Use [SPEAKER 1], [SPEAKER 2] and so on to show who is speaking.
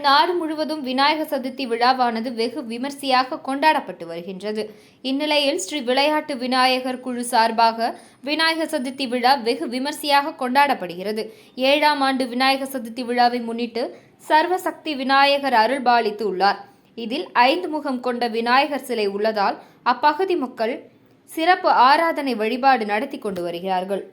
[SPEAKER 1] நாடு முழுவதும் விநாயகர் சதுர்த்தி விழாவானது வெகு விமர்சையாக கொண்டாடப்பட்டு வருகின்றது. இந்நிலையில் ஸ்ரீ விளையாட்டு விநாயகர் குழு சார்பாக விநாயகர் சதுர்த்தி விழா வெகு விமர்சையாக கொண்டாடப்படுகிறது. 7ஆம் ஆண்டு விநாயகர் சதுர்த்தி விழாவை முன்னிட்டு சர்வசக்தி விநாயகர் அருள் பாலித்து உள்ளார். இதில் 5 முகம் கொண்ட விநாயகர் சிலை உள்ளதால் அப்பகுதி மக்கள் சிறப்பு ஆராதனை வழிபாடு நடத்தி கொண்டு வருகிறார்கள்.